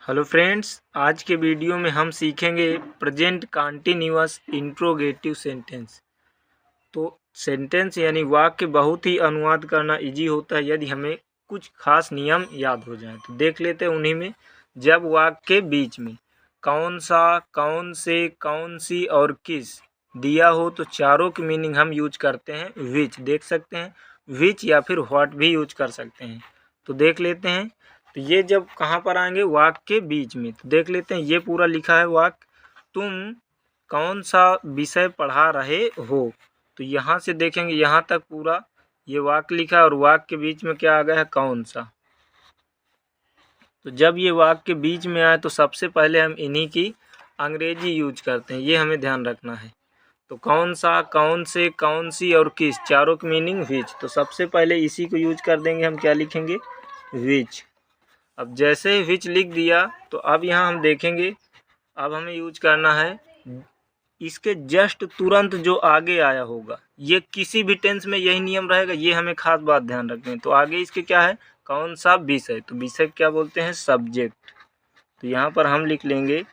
Hello friends, आज के video में हम सीखेंगे प्रेजेंट कंटीन्यूअस इंट्रोगेटिव सेंटेंस। तो सेंटेंस यानी वाक्य बहुत ही अनुवाद करना इजी होता है यदि हमें कुछ खास नियम याद हो जाए। तो देख लेते हैं उन्हीं में। जब वाक्य के बीच में कौन सा, कौन से, कौन सी और किस दिया हो तो चारों की मीनिंग हम यूज करते हैं विच। देख सकते हैं विच या फिर व्हाट भी यूज कर सकते हैं। तो देख लेते हैं। तो ये जब कहाँ पर आएंगे, वाक्य के बीच में। तो देख लेते हैं, ये पूरा लिखा है वाक्य, तुम कौन सा विषय पढ़ा रहे हो। तो यहाँ से देखेंगे यहाँ तक पूरा ये वाक्य लिखा है और वाक्य के बीच में क्या आ गया है, कौन सा। तो जब ये वाक्य के बीच में आए तो सबसे पहले हम इन्हीं की अंग्रेजी यूज करते हैं, ये हमें ध्यान रखना है। तो कौन सा, कौन से, कौन सी और किस, चारों की मीनिंग विच। तो सबसे पहले इसी को यूज कर देंगे, हम क्या लिखेंगे, विच। अब जैसे ही विच लिख दिया तो अब यहाँ हम देखेंगे, अब हमें यूज करना है इसके जस्ट तुरंत जो आगे आया होगा, ये किसी भी टेंस में यही नियम रहेगा, ये हमें खास बात ध्यान रखनी है। तो आगे इसके क्या है, कौन सा विषय, तो विषय क्या बोलते हैं, सब्जेक्ट। तो यहाँ पर हम लिख लेंगे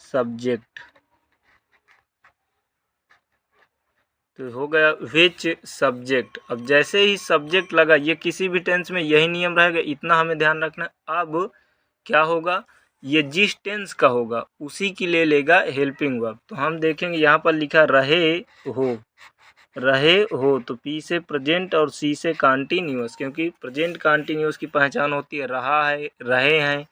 सब्जेक्ट। तो हो गया विच सब्जेक्ट। अब जैसे ही सब्जेक्ट लगा, ये किसी भी टेंस में यही नियम रहेगा, इतना हमें ध्यान रखना है। अब क्या होगा, ये जिस टेंस का होगा उसी की ले लेगा हेल्पिंग वर्ब। तो हम देखेंगे यहाँ पर लिखा रहे हो, रहे हो। तो पी से प्रेजेंट और सी से कंटीन्यूअस, क्योंकि प्रेजेंट कंटीन्यूअस की पहचान होती है रहा है, रहे हैं।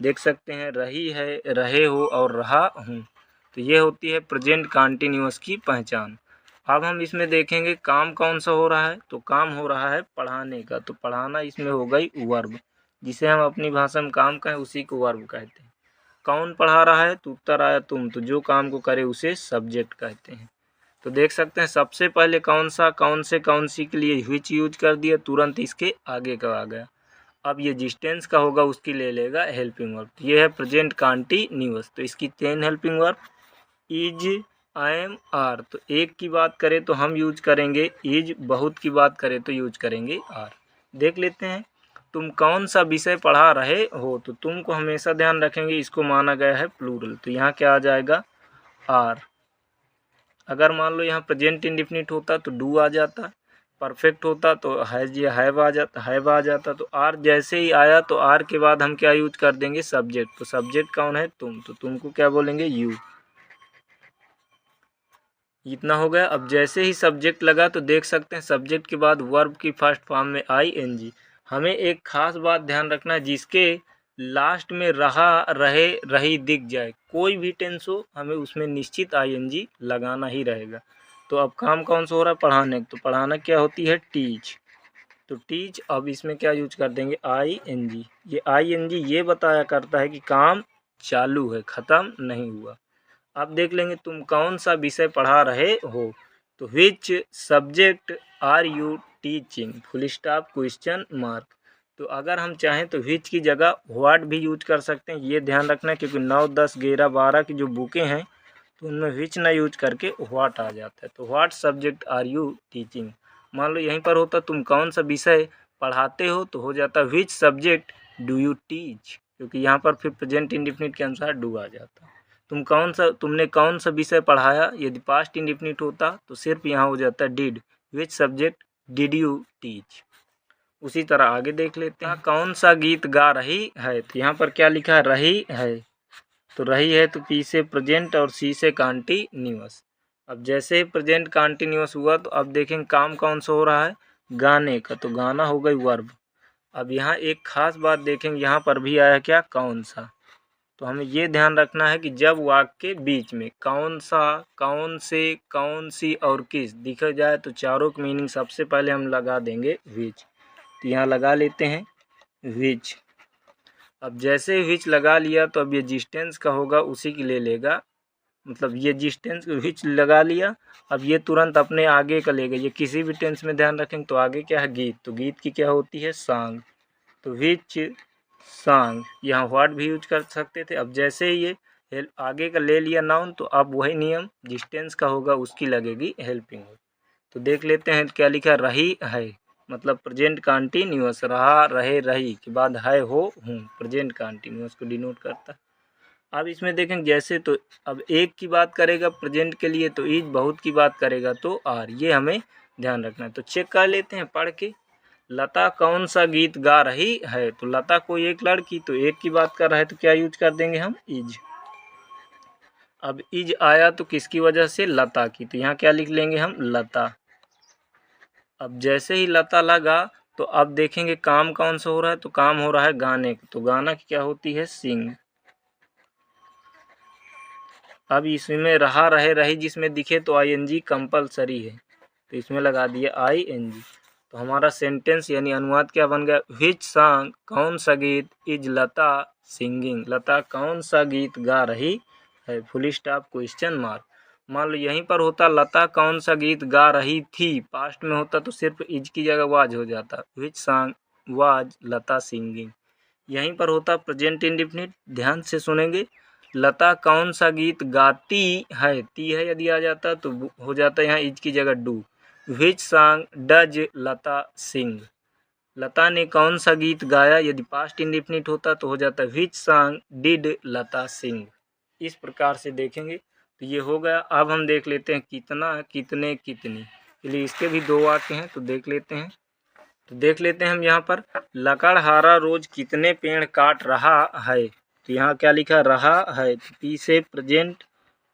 देख सकते हैं रही है, रहे हो और रहा हूँ। तो ये होती है प्रेजेंट कंटीन्यूअस की पहचान। अब हम इसमें देखेंगे काम कौन सा हो रहा है। तो काम हो रहा है पढ़ाने का। तो पढ़ाना इसमें हो गई वर्ब, जिसे हम अपनी भाषा में काम कहें उसी को वर्ब कहते हैं। कौन पढ़ा रहा है, तो उत्तर आया तुम। तो जो काम को करे उसे सब्जेक्ट कहते हैं। तो देख सकते हैं सबसे पहले कौन सा, कौन से, कौन सी के लिए व्हिच यूज कर दिया, तुरंत इसके आगे का आ गया। अब ये जिस टेंस का होगा उसकी ले लेगा हेल्पिंग वर्ब। तो ये है प्रेजेंट कंटीन्यूअस। तो इसकी 10 helping verb, is, I am, are. तो एक की बात करें तो हम यूज करेंगे इज, बहुत की बात करें तो यूज करेंगे आर। देख लेते हैं, तुम कौन सा विषय पढ़ा रहे हो। तो तुम को हमेशा ध्यान रखेंगे, इसको माना गया है प्लूरल। तो यहाँ क्या आ जाएगा, आर। अगर मान लो यहाँ प्रेजेंट इंडेफिनिट होता तो डू आ जाता, परफेक्ट होता तो हैव आ जाता, हैव आ जाता। तो आर जैसे ही आया तो आर के बाद हम क्या यूज कर देंगे, सब्जेक्ट। तो सब्जेक्ट कौन है, तुम। तो तुमको क्या बोलेंगे, यू। इतना हो गया। अब जैसे ही सब्जेक्ट लगा तो देख सकते हैं सब्जेक्ट के बाद वर्ब की फर्स्ट फॉर्म में आई एन जी। हमें एक खास बात ध्यान रखना है, जिसके लास्ट में रहा, रहे, रही दिख जाए, कोई भी टेंस हो, हमें उसमें निश्चित आई एन जी लगाना ही रहेगा। तो अब काम कौन सा हो रहा है, पढ़ाने। तो पढ़ाना क्या होती है, टीच। तो टीच, अब इसमें क्या यूज कर देंगे, आई एन जी। ये आई एन जी ये बताया करता है कि काम चालू है, ख़त्म नहीं हुआ। आप देख लेंगे, तुम कौन सा विषय पढ़ा रहे हो। तो which subject are you teaching, full stop, question mark. तो अगर हम चाहें तो विच की जगह व्हाट भी यूज कर सकते हैं, ये ध्यान रखना है, क्योंकि 9, 10, 11, 12 की जो बुकें हैं तो उनमें विच ना यूज करके व्हाट आ जाता है। तो what subject are you teaching. मान लो यहीं पर होता तुम कौन सा विषय पढ़ाते हो, तो हो जाता which subject do you teach, क्योंकि यहाँ पर फिर प्रेजेंट इंडेफिनिट के अनुसार डू आ जाता। तुमने कौन सा विषय पढ़ाया, यदि पास्ट इंडेफिनिट होता तो सिर्फ यहाँ हो जाता did. Which subject did you teach. उसी तरह आगे देख लेते हैं, कौन सा गीत गा रही है। तो यहाँ पर क्या लिखा है, रही है। तो रही है तो पी से प्रेजेंट और सी से कंटीन्यूअस। अब जैसे ही प्रेजेंट कंटीन्यूअस हुआ तो अब देखेंगे काम कौन सा हो रहा है, गाने का। तो गाना हो गई वर्ब। अब यहाँ एक खास बात देखेंगे, यहाँ पर भी आया क्या, कौन सा। तो हमें ये ध्यान रखना है कि जब वाक्य के बीच में कौन सा, कौन से, कौन सी और किस दिख जाए तो चारों की मीनिंग सबसे पहले हम लगा देंगे विच। तो यहाँ लगा लेते हैं विच। अब जैसे विच लगा लिया तो अब ये जिस टेंस का होगा उसी की ले लेगा, मतलब ये जिस टेंस विच लगा लिया, अब ये तुरंत अपने आगे का लेगा। ये किसी भी टेंस में ध्यान रखेंगे तो आगे क्या है, गीत। तो गीत की क्या होती है, सॉन्ग। तो विच सॉन्ग, यहाँ व्हाट भी यूज कर सकते थे। अब जैसे ही ये आगे का ले लिया नाउन, तो अब वही नियम जिस टेंस का होगा उसकी लगेगी हेल्पिंग। तो देख लेते हैं क्या लिखा, रही है। मतलब प्रेजेंट कंटिन्यूअस, रहा रहे रही के बाद है हो हूँ, प्रेजेंट कंटिन्यूअस को डिनोट करता है। अब इसमें देखें जैसे, तो अब एक की बात करेगा प्रेजेंट के लिए तो इज, बहुत की बात करेगा तो आर, ये हमें ध्यान रखना है। तो चेक कर लेते हैं पढ़ के। लता कौन सा गीत गा रही है, तो लता कोई एक लड़की, तो एक की बात कर रहा है तो क्या यूज कर देंगे हम, इज। अब इज आया तो किसकी वजह से, लता की, तो यहाँ क्या लिख लेंगे हम, लता। अब जैसे ही लता लगा तो अब देखेंगे काम कौन सा हो रहा है, तो काम हो रहा है गाने, तो गाना की क्या होती है, सिंग। अब इसमें रहा रहे रही जिसमें दिखे तो आईएनजी कंपलसरी है, तो इसमें लगा दिया आईएनजी। तो हमारा सेंटेंस यानी अनुवाद क्या बन गया, व्हिच सॉन्ग, कौन सा गीत, इज लता सिंगिंग, लता कौन सा गीत गा रही है, फुल स्टॉप क्वेश्चन मार्क। मान लो यहीं पर होता लता कौन सा गीत गा रही थी, पास्ट में होता तो सिर्फ इज की जगह वाज हो जाता, which song was Lata singing. यहीं पर होता प्रेजेंट इंडेफिनिट, ध्यान से सुनेंगे, लता कौन सा गीत गाती है, ती है यदि आ जाता तो हो जाता यहाँ इज की जगह डू, व्हिच सॉन्ग डज लता सिंग, लता ने कौन सा गीत गाया, यदि पास्ट इंडेफिनिट होता तो हो जाता व्हिच सॉन्ग डिड लता सिंग। इस प्रकार से देखेंगे तो ये हो गया। अब हम देख लेते हैं कितना, कितने, कितनी, इसलिए इसके भी दो वाक्य हैं तो देख लेते हैं। तो देख लेते हैं हम यहाँ पर, लकड़हारा रोज कितने पेड़ काट रहा है, तो यहाँ क्या लिखा, रहा है, तो पी से प्रेजेंट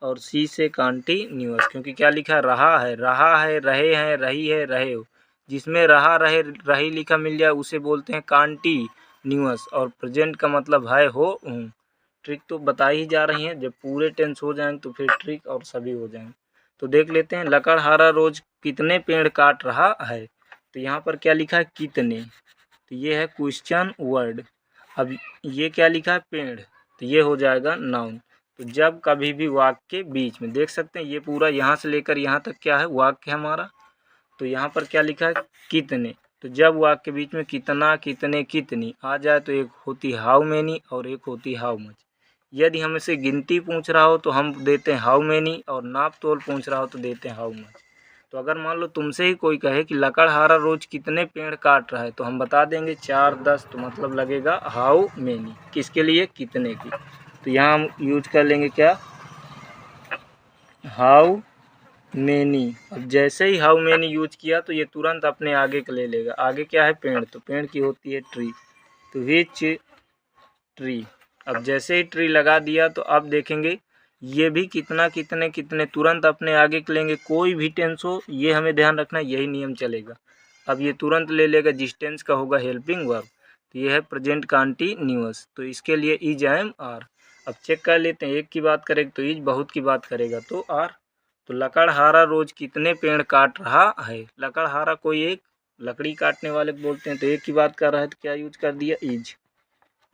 और सी से कंटिन्यूअस, क्योंकि क्या लिखा, रहा है, रहे हैं, रही है, रहे हो, जिसमें रहा रहे रही लिखा मिल जाए उसे बोलते हैं कंटिन्यूअस, और प्रेजेंट का मतलब है हो हूँ। ट्रिक तो बता ही जा रही हैं, जब पूरे टेंस हो जाएंगे तो फिर ट्रिक और सभी हो जाएंगे। तो देख लेते हैं, लकड़हारा रोज कितने पेड़ काट रहा है, तो यहाँ पर क्या लिखा है, कितने, तो ये है क्वेश्चन वर्ड। अब ये क्या लिखा है, पेड़, तो ये हो जाएगा नाउन। तो जब कभी भी वाक्य के बीच में देख सकते हैं, ये पूरा यहाँ से लेकर यहाँ तक क्या है, वाक्य है हमारा। तो यहाँ पर क्या लिखा है, कितने, तो जब वाक्य के बीच में कितना, कितने, कितनी आ जाए तो एक होती हाउ मैनी और एक होती हाउ मच। यदि हमसे गिनती पूछ रहा हो तो हम देते हैं हाउ मैनी, और नाप तोल पूछ रहा हो तो देते हैं हाउ मच। तो अगर मान लो तुमसे ही कोई कहे कि लकड़हारा रोज कितने पेड़ काट रहा है, तो हम बता देंगे 4 10, तो मतलब लगेगा हाउ मैनी, किसके लिए, कितने की। तो यहाँ हम यूज कर लेंगे क्या, हाउ मैनी। अब जैसे ही हाउ मैनी यूज किया तो ये तुरंत अपने आगे का ले लेगा, आगे क्या है, पेड़, तो पेड़ की होती है ट्री, तो व्हिच ट्री। अब जैसे ही ट्री लगा दिया तो अब देखेंगे ये भी कितना, कितने, कितने तुरंत अपने आगे के लेंगे, कोई भी टेंस हो ये हमें ध्यान रखना, यही नियम चलेगा। अब ये तुरंत ले लेगा जिस टेंस का होगा हेल्पिंग वर्ब, तो ये है प्रेजेंट कंटिन्यूअस, तो इसके लिए इज एम आर। अब चेक कर लेते हैं, एक की बात करेगा तो इज, बहुत की बात करेगा तो आर। तो लकड़हारा रोज कितने पेड़ काट रहा है, लकड़हारा कोई एक लकड़ी काटने वाले को बोलते हैं, तो एक की बात कर रहा है तो क्या यूज कर दिया, इज।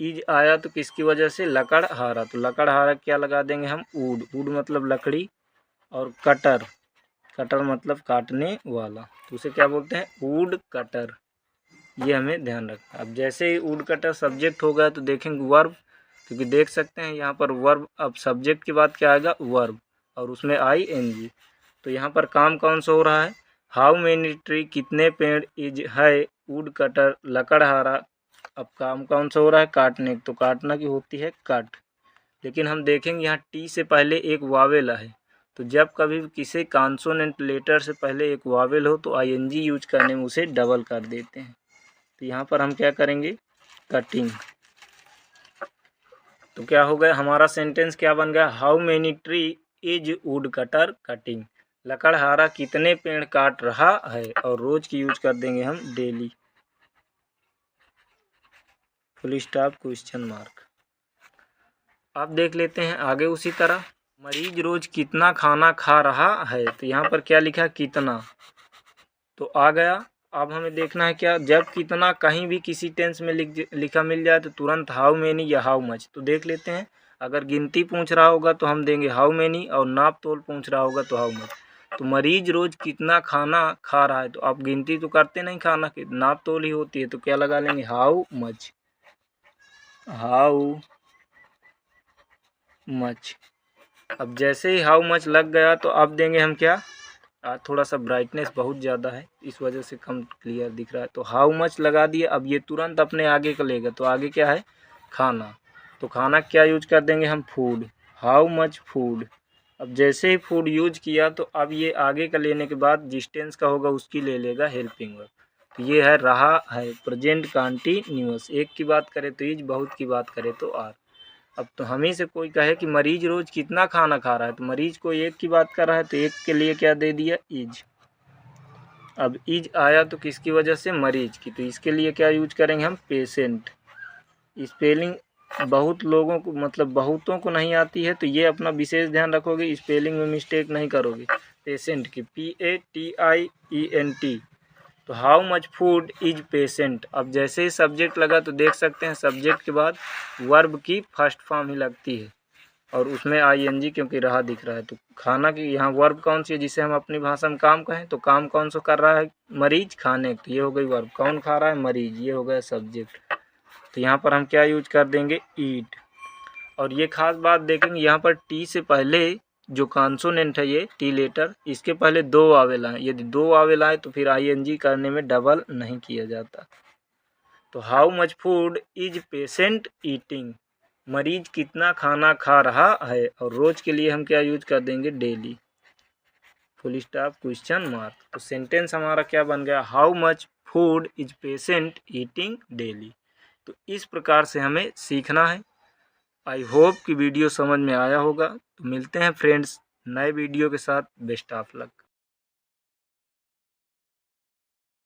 इज आया तो किसकी वजह से, लकड़हारा, तो लकड़हारा क्या लगा देंगे हम, वुड, वुड मतलब लकड़ी, और कटर, कटर मतलब काटने वाला, तो उसे क्या बोलते हैं, वुड कटर, ये हमें ध्यान रखना। अब जैसे ही वुड कटर सब्जेक्ट हो गया तो देखेंगे वर्ब, क्योंकि देख सकते हैं यहाँ पर वर्ब, अब सब्जेक्ट के बाद क्या आएगा, वर्ब, और उसमें आई एन जी। तो यहाँ पर काम कौन सा हो रहा है, हाउ मेनी ट्री, कितने पेड़, इज है, वुड कटर, लकड़हारा। अब काम कौन सा हो रहा है, काटने, तो काटना की होती है कट, लेकिन हम देखेंगे यहाँ टी से पहले एक वावेल है, तो जब कभी भी किसी कॉन्सोनेंट लेटर से पहले एक वावेल हो तो आईएनजी यूज करने में उसे डबल कर देते हैं। तो यहाँ पर हम क्या करेंगे, कटिंग। तो क्या हो गया हमारा सेंटेंस, क्या बन गया, how many tree is wood cutter cutting, लकड़हारा कितने पेड़ काट रहा है, और रोज की यूज कर देंगे हम daily, full stop question mark. अब देख लेते हैं आगे उसी तरह, मरीज रोज कितना खाना खा रहा है, तो यहाँ पर क्या लिखा, कितना, तो आ गया। अब हमें देखना है क्या, जब कितना कहीं भी किसी टेंस में लिखा मिल जाए तो तुरंत हाउ मेनी या हाउ मच। तो देख लेते हैं, अगर गिनती पूछ रहा होगा तो हम देंगे हाउ मेनी, और नाप तोल पूछ रहा होगा तो हाउ मच। तो मरीज रोज कितना खाना खा रहा है, तो आप गिनती तो करते नहीं खाना की, नाप तोल ही होती है, तो क्या लगा लेंगे, हाउ मच, हाउ मच। अब जैसे ही हाउ मच लग गया तो अब देंगे हम क्या, आज थोड़ा सा ब्राइटनेस बहुत ज़्यादा है, इस वजह से कम क्लियर दिख रहा है। तो हाउ मच लगा दिए, अब ये तुरंत अपने आगे का लेगा, तो आगे क्या है, खाना। तो खाना क्या यूज कर देंगे हम, फूड, हाउ मच फूड। अब जैसे ही फूड यूज किया तो अब ये आगे का लेने के बाद जिस टेंस का होगा उसकी ले लेगा हेल्पिंग वर्ब। तो ये है रहा है, प्रेजेंट कंटीन्यूअस। एक की बात करें तो इज, बहुत की बात करें तो आर। अब तो हम ही से कोई कहे कि मरीज रोज कितना खाना खा रहा है, तो मरीज को एक की बात कर रहा है तो एक के लिए क्या दे दिया, इज। अब इज आया तो किसकी वजह से, मरीज की, तो इसके लिए क्या यूज करेंगे हम, पेशेंट। स्पेलिंग बहुत लोगों को, मतलब बहुतों को नहीं आती है, तो ये अपना विशेष ध्यान रखोगे, स्पेलिंग में मिस्टेक नहीं करोगे। पेशेंट की PATIENT। तो how much food is patient. अब जैसे ही सब्जेक्ट लगा तो देख सकते हैं सब्जेक्ट के बाद वर्ब की फर्स्ट फॉर्म ही लगती है, और उसमें ING क्योंकि रहा दिख रहा है। तो खाना की यहाँ वर्ब कौन सी है जिसे हम अपनी भाषा में काम कहें, तो काम कौन सा कर रहा है, मरीज, खाने। तो ये हो गई वर्ब, कौन खा रहा है, मरीज, ये हो गया सब्जेक्ट। तो यहाँ पर हम क्या यूज कर देंगे, ईट। और ये खास बात देखेंगे, यहाँ पर टी से पहले जो कॉन्सोनेंट है ये टी लेटर, इसके पहले दो वावेल आए। यदि दो वावेल आए तो फिर ING करने में डबल नहीं किया जाता। तो how much food is patient eating, मरीज कितना खाना खा रहा है। और रोज के लिए हम क्या यूज कर देंगे, daily, full stop, question mark. तो सेंटेंस हमारा क्या बन गया, how much food is patient eating daily. तो इस प्रकार से हमें सीखना है। आई होप कि वीडियो समझ में आया होगा। तो मिलते हैं फ्रेंड्स नए वीडियो के साथ। Best of luck.